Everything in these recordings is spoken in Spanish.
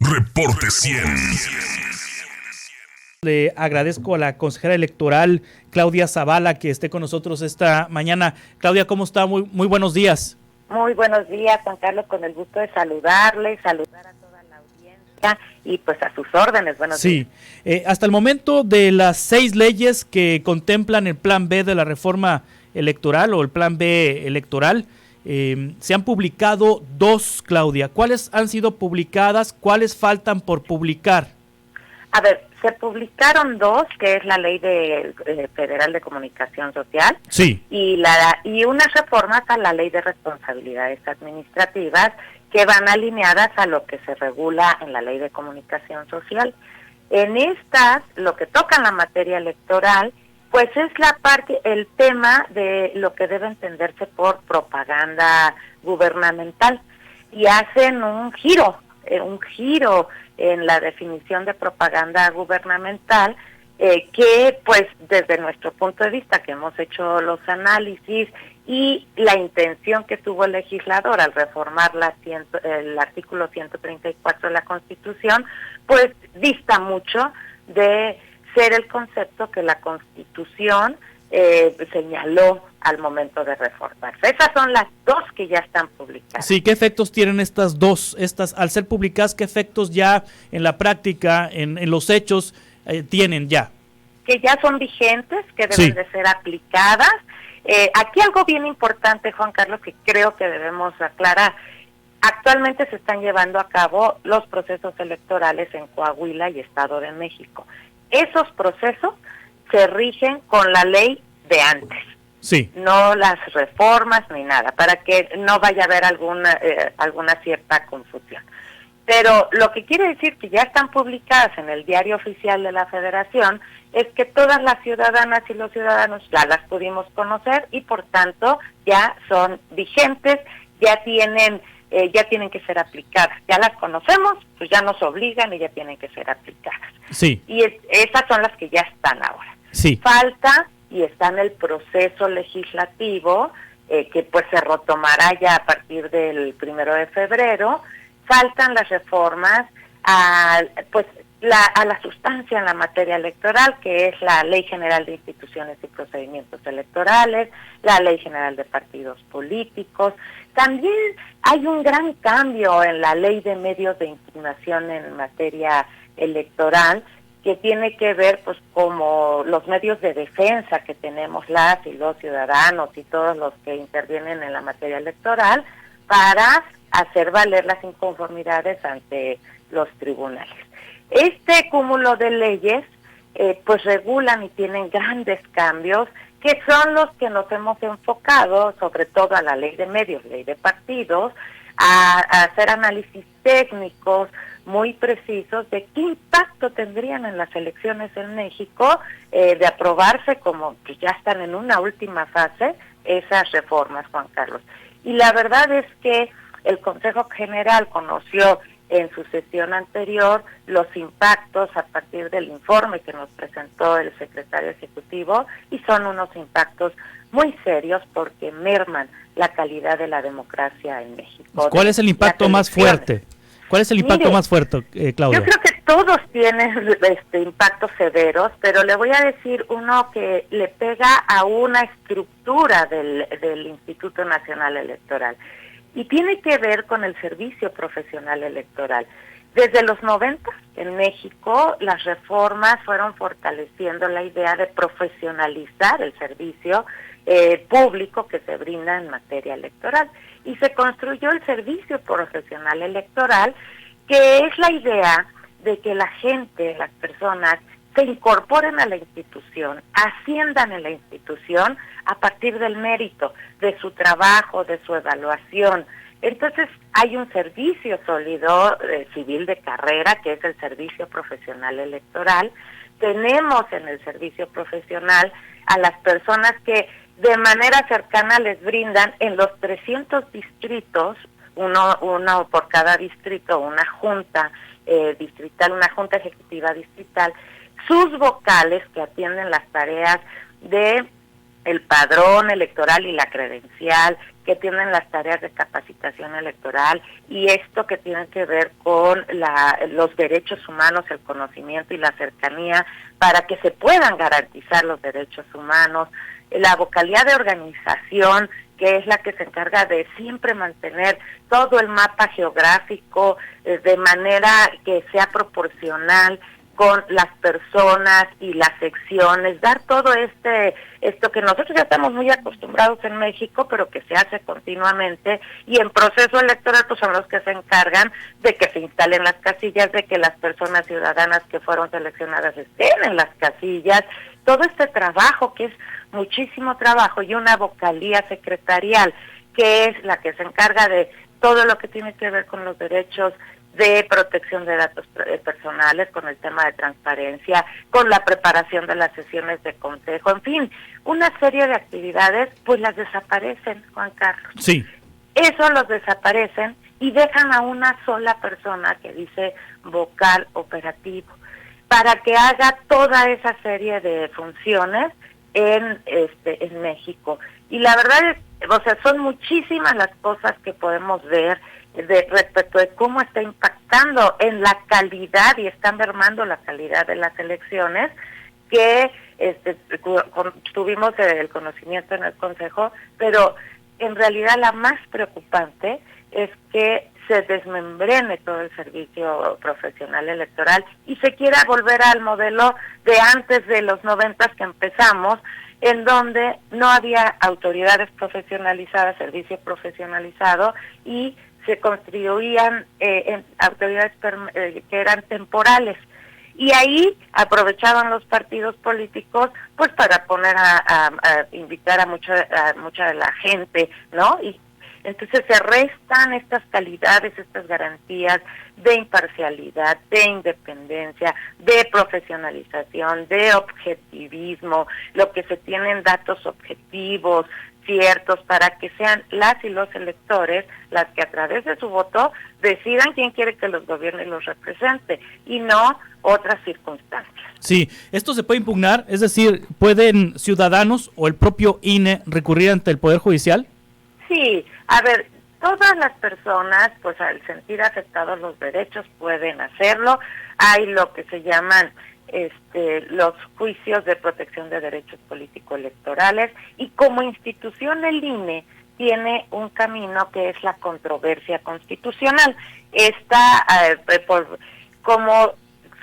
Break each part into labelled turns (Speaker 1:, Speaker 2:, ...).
Speaker 1: Reporte 100.
Speaker 2: Le agradezco a la consejera electoral Claudia Zavala que esté con nosotros esta mañana. Claudia, ¿cómo está? Muy buenos días.
Speaker 3: Muy buenos días, Juan Carlos, con el gusto de saludarle, saludar a toda la audiencia y pues a sus órdenes. Buenos días.
Speaker 2: Hasta el momento, de las 6 leyes que contemplan el plan B de la reforma electoral o el plan B electoral, se han publicado 2, Claudia. ¿Cuáles han sido publicadas? ¿Cuáles faltan por publicar?
Speaker 3: A ver, se publicaron 2, que es la Ley Federal de Comunicación Social,
Speaker 2: sí,
Speaker 3: y unas reformas a la Ley de Responsabilidades Administrativas que van alineadas a lo que se regula en la Ley de Comunicación Social. En estas, lo que toca en la materia electoral, pues es el tema de lo que debe entenderse por propaganda gubernamental, y hacen un giro en la definición de propaganda gubernamental, que pues desde nuestro punto de vista, que hemos hecho los análisis y la intención que tuvo el legislador al reformar el artículo 134 de la Constitución, pues dista mucho de ser el concepto que la Constitución señaló al momento de reformarse. Esas son las 2 que ya están publicadas.
Speaker 2: Sí, ¿qué efectos tienen estas 2? Al ser publicadas, ¿qué efectos ya en la práctica, en los hechos, tienen ya?
Speaker 3: Que ya son vigentes, que deben de ser aplicadas. Aquí algo bien importante, Juan Carlos, que creo que debemos aclarar. Actualmente se están llevando a cabo los procesos electorales en Coahuila y Estado de México. Esos procesos se rigen con la ley de antes.
Speaker 2: Sí.
Speaker 3: No las reformas ni nada, para que no vaya a haber alguna cierta confusión. Pero lo que quiere decir que ya están publicadas en el Diario Oficial de la Federación es que todas las ciudadanas y los ciudadanos ya las pudimos conocer y por tanto ya son vigentes, ya tienen que ser aplicadas. Ya las conocemos, pues ya nos obligan y ya tienen que ser aplicadas.
Speaker 2: Sí.
Speaker 3: Y esas son las que ya están ahora.
Speaker 2: Sí.
Speaker 3: Falta y está en el proceso legislativo, que pues se retomará ya a partir del 1 de febrero, faltan las reformas a la sustancia en la materia electoral, que es la Ley General de Instituciones y Procedimientos Electorales, la Ley General de Partidos Políticos. También hay un gran cambio en la Ley de Medios de Impugnación en materia electoral, que tiene que ver pues como los medios de defensa que tenemos las y los ciudadanos y todos los que intervienen en la materia electoral para hacer valer las inconformidades ante los tribunales. Este cúmulo de leyes pues regulan y tienen grandes cambios, que son los que nos hemos enfocado, sobre todo a la ley de medios, ley de partidos, a hacer análisis técnicos muy precisos de qué impacto tendrían en las elecciones en México, de aprobarse, como que ya están en una última fase, esas reformas, Juan Carlos. Y la verdad es que el Consejo General conoció en su sesión anterior los impactos a partir del informe que nos presentó el secretario ejecutivo, y son unos impactos muy serios porque merman la calidad de la democracia en México.
Speaker 2: ¿Cuál es el impacto más fuerte? ¿Cuál es el impacto más fuerte, Claudia?
Speaker 3: Yo creo que todos tienen impactos severos, pero le voy a decir uno que le pega a una estructura del Instituto Nacional Electoral, y tiene que ver con el servicio profesional electoral. Desde los 90 en México, las reformas fueron fortaleciendo la idea de profesionalizar el servicio público que se brinda en materia electoral. Y se construyó el servicio profesional electoral, que es la idea de que la gente, las personas, se incorporen a la institución, asciendan en la institución a partir del mérito, de su trabajo, de su evaluación. Entonces hay un servicio sólido civil de carrera, que es el servicio profesional electoral. Tenemos en el servicio profesional a las personas que de manera cercana les brindan en los 300 distritos, uno por cada distrito, una junta distrital, una junta ejecutiva distrital, sus vocales que atienden las tareas de el padrón electoral y la credencial, que tienen las tareas de capacitación electoral y esto que tiene que ver con los derechos humanos, el conocimiento y la cercanía para que se puedan garantizar los derechos humanos, la vocalía de organización, que es la que se encarga de siempre mantener todo el mapa geográfico de manera que sea proporcional con las personas y las secciones, dar todo esto que nosotros ya estamos muy acostumbrados en México, pero que se hace continuamente, y en proceso electoral pues son los que se encargan de que se instalen las casillas, de que las personas ciudadanas que fueron seleccionadas estén en las casillas, todo este trabajo que es muchísimo trabajo, y una vocalía secretarial que es la que se encarga de todo lo que tiene que ver con los derechos de protección de datos personales, con el tema de transparencia, con la preparación de las sesiones de consejo, en fin, una serie de actividades, pues las desaparecen, Juan Carlos.
Speaker 2: Sí.
Speaker 3: Eso los desaparecen y dejan a una sola persona que dice vocal operativo, para que haga toda esa serie de funciones en México. Y la verdad es, o sea, son muchísimas las cosas que podemos ver respecto de cómo está impactando en la calidad y está mermando la calidad de las elecciones, que tuvimos el conocimiento en el Consejo, pero en realidad la más preocupante es que se desmembrene todo el servicio profesional electoral y se quiera volver al modelo de antes de los 90 que empezamos, en donde no había autoridades profesionalizadas, servicio profesionalizado, y se construían en autoridades que eran temporales. Y ahí aprovechaban los partidos políticos pues para poner a invitar a mucha de la gente, ¿no? Y entonces se restan estas calidades, estas garantías de imparcialidad, de independencia, de profesionalización, de objetivismo, lo que se tienen datos objetivos, ciertos, para que sean las y los electores las que a través de su voto decidan quién quiere que los gobierne y los represente, y no otras circunstancias.
Speaker 2: Sí, esto se puede impugnar, es decir, ¿pueden ciudadanos o el propio INE recurrir ante el Poder Judicial?
Speaker 3: Sí, a ver, todas las personas, pues al sentir afectados los derechos pueden hacerlo. Hay lo que se llaman los juicios de protección de derechos político-electorales, y como institución el INE tiene un camino que es la controversia constitucional. Como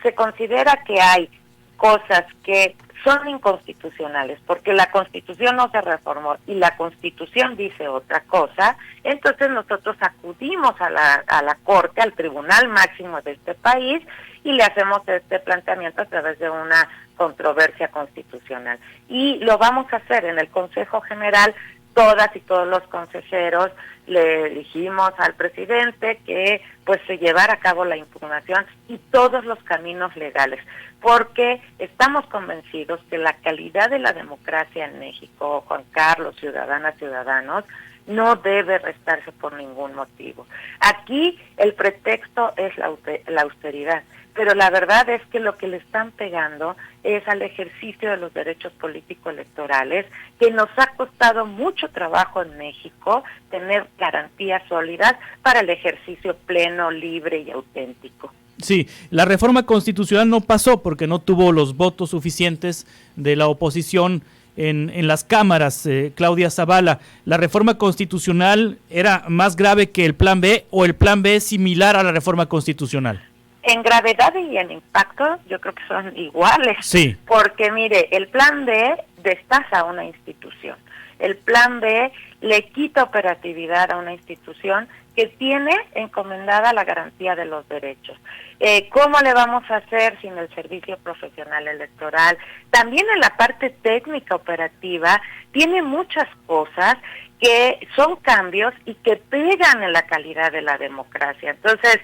Speaker 3: se considera que hay cosas que son inconstitucionales, porque la Constitución no se reformó y la Constitución dice otra cosa, entonces nosotros acudimos a la Corte, al Tribunal Máximo de este país, y le hacemos este planteamiento a través de una controversia constitucional. Y lo vamos a hacer en el Consejo General. Todas y todos los consejeros le dijimos al presidente que pues se llevara a cabo la impugnación y todos los caminos legales, porque estamos convencidos que la calidad de la democracia en México, Juan Carlos, ciudadanas, ciudadanos, no debe restarse por ningún motivo. Aquí el pretexto es la austeridad, pero la verdad es que lo que le están pegando es al ejercicio de los derechos político-electorales, que nos ha costado mucho trabajo en México tener garantías sólidas para el ejercicio pleno, libre y auténtico.
Speaker 2: Sí, la reforma constitucional no pasó porque no tuvo los votos suficientes de la oposición en las cámaras, Claudia Zavala. ¿La reforma constitucional era más grave que el Plan B o el Plan B es similar a la reforma constitucional?
Speaker 3: En gravedad y en impacto yo creo que son iguales.
Speaker 2: Sí.
Speaker 3: Porque mire, el Plan B destaza a una institución. El Plan B le quita operatividad a una institución que tiene encomendada la garantía de los derechos. ¿Cómo le vamos a hacer sin el servicio profesional electoral? También en la parte técnica operativa tiene muchas cosas que son cambios y que pegan en la calidad de la democracia. Entonces,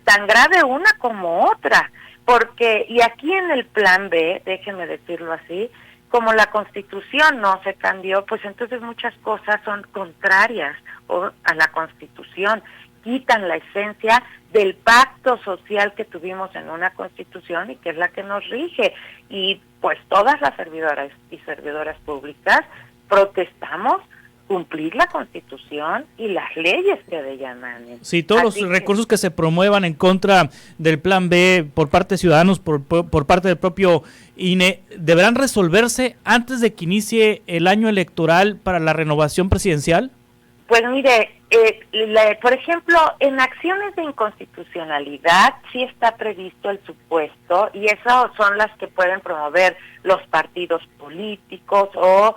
Speaker 3: tan grave una como otra, porque, y aquí en el Plan B, déjenme decirlo así, como la Constitución no se cambió, pues entonces muchas cosas son contrarias a la Constitución, quitan la esencia del pacto social que tuvimos en una Constitución y que es la que nos rige. Y pues todas las servidoras y servidoras públicas protestamos cumplir la Constitución y las leyes que de ella emanen.
Speaker 2: Sí, todos los recursos que se promuevan en contra del Plan B por parte de ciudadanos, por parte del propio INE, deberán resolverse antes de que inicie el año electoral para la renovación presidencial.
Speaker 3: Pues mire, por ejemplo, en acciones de inconstitucionalidad sí está previsto el supuesto, y esas son las que pueden promover los partidos políticos o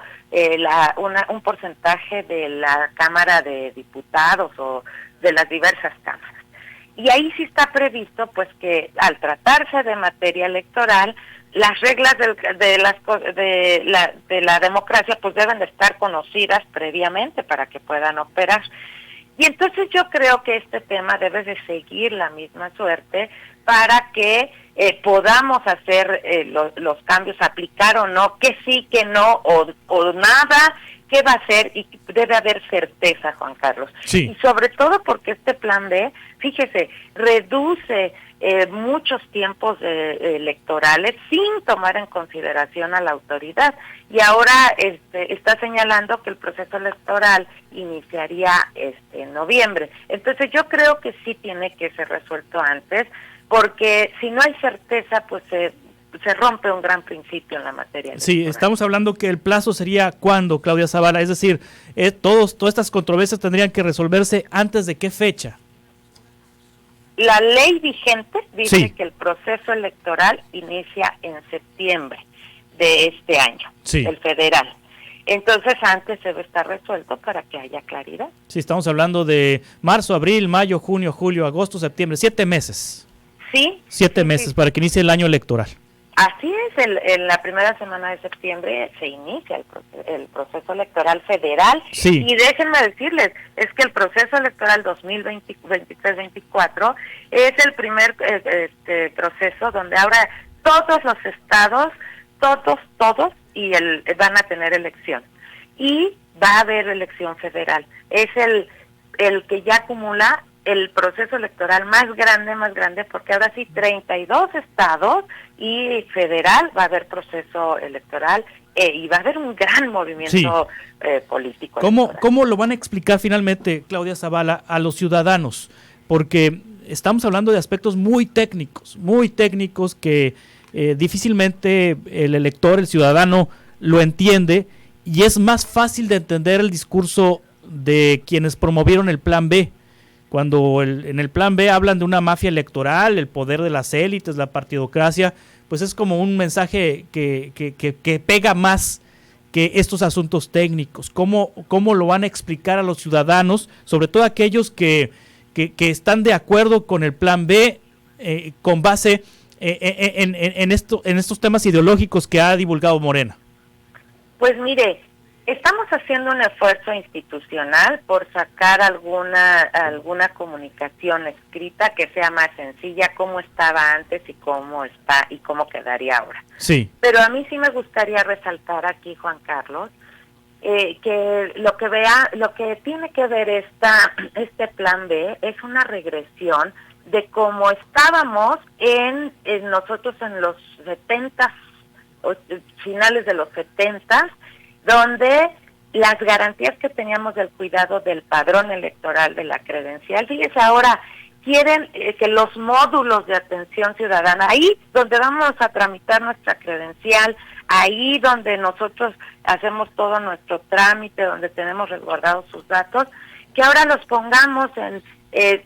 Speaker 3: un porcentaje de la Cámara de Diputados o de las diversas cámaras. Y ahí sí está previsto pues que al tratarse de materia electoral, las reglas de la democracia pues deben de estar conocidas previamente para que puedan operar. Y entonces yo creo que este tema debe de seguir la misma suerte para que podamos hacer los cambios, aplicar o no, que sí, que no, o nada, qué va a hacer, y debe haber certeza, Juan Carlos.
Speaker 2: Sí.
Speaker 3: Y sobre todo porque este plan B, fíjese, reduce muchos tiempos electorales sin tomar en consideración a la autoridad. Y ahora está señalando que el proceso electoral iniciaría en noviembre. Entonces yo creo que sí tiene que ser resuelto antes, porque si no hay certeza, pues se rompe un gran principio en la materia electoral.
Speaker 2: Sí, estamos hablando que el plazo sería ¿cuándo, Claudia Zavala? Es decir, todas estas controversias tendrían que resolverse ¿antes de qué fecha?
Speaker 3: La ley vigente dice
Speaker 2: sí.
Speaker 3: que el proceso electoral inicia en septiembre de este año,
Speaker 2: sí.
Speaker 3: el federal. Entonces antes debe estar resuelto para que haya claridad.
Speaker 2: Sí, estamos hablando de marzo, abril, mayo, junio, julio, agosto, septiembre, 7 meses.
Speaker 3: Sí.
Speaker 2: 7 meses para que inicie el año electoral.
Speaker 3: Así es, en la primera semana de septiembre se inicia el proceso electoral federal.
Speaker 2: Sí.
Speaker 3: Y déjenme decirles, es que el proceso electoral 2023-24 es el primer proceso donde ahora todos los estados, todos, van a tener elección. Y va a haber elección federal. Es el que ya acumula el proceso electoral más grande, porque ahora sí 32 estados y federal va a haber proceso electoral y va a haber un gran movimiento político.
Speaker 2: ¿Cómo lo van a explicar finalmente, Claudia Zavala, a los ciudadanos? Porque estamos hablando de aspectos muy técnicos que difícilmente el elector, el ciudadano, lo entiende, y es más fácil de entender el discurso de quienes promovieron el Plan B. Cuando en el Plan B hablan de una mafia electoral, el poder de las élites, la partidocracia, pues es como un mensaje que pega más que estos asuntos técnicos. ¿Cómo lo van a explicar a los ciudadanos, sobre todo aquellos que están de acuerdo con el Plan B con base en estos temas ideológicos que ha divulgado Morena?
Speaker 3: Pues mire, estamos haciendo un esfuerzo institucional por sacar alguna comunicación escrita que sea más sencilla, cómo estaba antes y cómo está y cómo quedaría ahora.
Speaker 2: Sí.
Speaker 3: Pero a mí sí me gustaría resaltar aquí, Juan Carlos, que lo que tiene que ver este plan B es una regresión de cómo estábamos nosotros en los 70, finales de los 70, donde las garantías que teníamos del cuidado del padrón electoral, de la credencial, fíjese ahora, quieren que los módulos de atención ciudadana, ahí donde vamos a tramitar nuestra credencial, ahí donde nosotros hacemos todo nuestro trámite, donde tenemos resguardados sus datos, que ahora los pongamos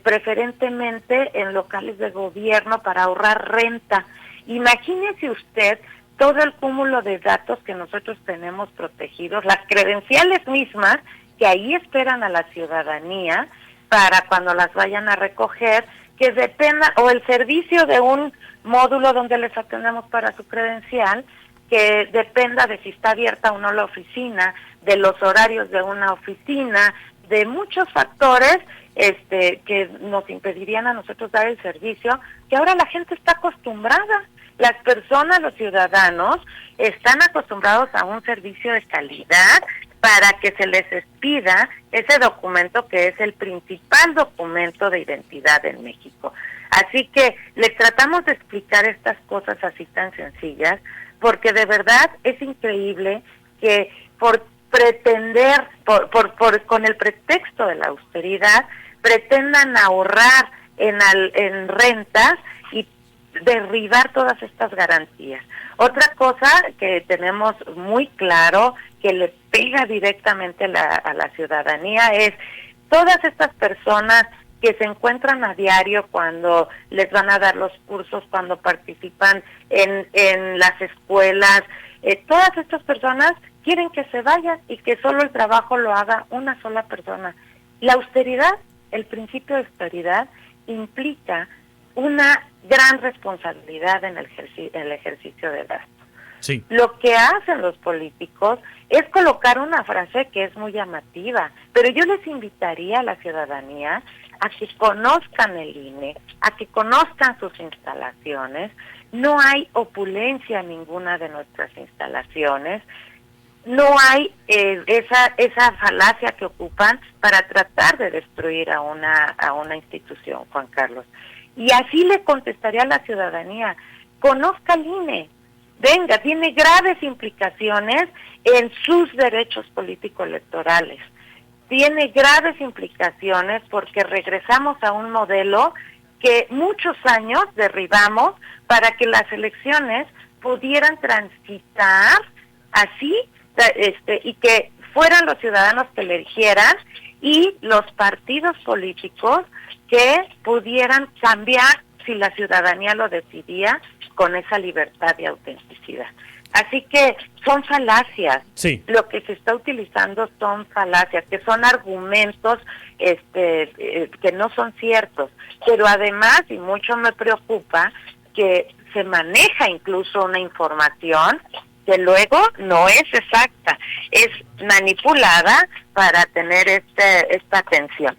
Speaker 3: preferentemente en locales de gobierno para ahorrar renta. Imagínese usted todo el cúmulo de datos que nosotros tenemos protegidos, las credenciales mismas que ahí esperan a la ciudadanía para cuando las vayan a recoger, que dependa, o el servicio de un módulo donde les atendemos para su credencial, que dependa de si está abierta o no la oficina, de los horarios de una oficina, de muchos factores que nos impedirían a nosotros dar el servicio, que ahora la gente está acostumbrada. Las personas, los ciudadanos, están acostumbrados a un servicio de calidad para que se les expida ese documento que es el principal documento de identidad en México. Así que les tratamos de explicar estas cosas así tan sencillas, porque de verdad es increíble que por pretender, con el pretexto de la austeridad, pretendan ahorrar en rentas y derribar todas estas garantías. Otra cosa que tenemos muy claro, que le pega directamente a la ciudadanía, es todas estas personas que se encuentran a diario cuando les van a dar los cursos, cuando participan en las escuelas, todas estas personas quieren que se vayan y que solo el trabajo lo haga una sola persona. La austeridad, el principio de austeridad, implica una gran responsabilidad en el ejercicio de gasto.
Speaker 2: Sí.
Speaker 3: Lo que hacen los políticos es colocar una frase que es muy llamativa, pero yo les invitaría a la ciudadanía a que conozcan el INE, a que conozcan sus instalaciones. No hay opulencia en ninguna de nuestras instalaciones. No hay esa falacia que ocupan para tratar de destruir a una institución, Juan Carlos. Y así le contestaría a la ciudadanía: conozca el INE, venga, tiene graves implicaciones en sus derechos político-electorales. Tiene graves implicaciones porque regresamos a un modelo que muchos años derribamos para que las elecciones pudieran transitar así, y que fueran los ciudadanos que eligieran y los partidos políticos que pudieran cambiar si la ciudadanía lo decidía con esa libertad y autenticidad. Así que son falacias.
Speaker 2: Sí.
Speaker 3: Lo que se está utilizando son falacias, que son argumentos que no son ciertos. Pero además, y mucho me preocupa, que se maneja incluso una información que luego no es exacta, es manipulada para tener esta atención.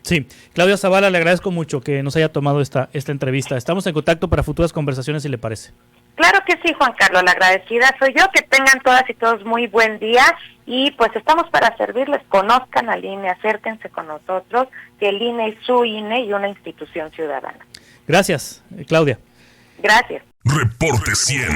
Speaker 2: Sí, Claudia Zavala, le agradezco mucho que nos haya tomado esta entrevista. Estamos en contacto para futuras conversaciones, si le parece.
Speaker 3: Claro que sí, Juan Carlos, la agradecida soy yo. Que tengan todas y todos muy buen día y pues estamos para servirles. Conozcan al INE, acérquense con nosotros, que el INE es su INE y una institución ciudadana.
Speaker 2: Gracias, Claudia.
Speaker 3: Gracias.
Speaker 1: Reporte 100.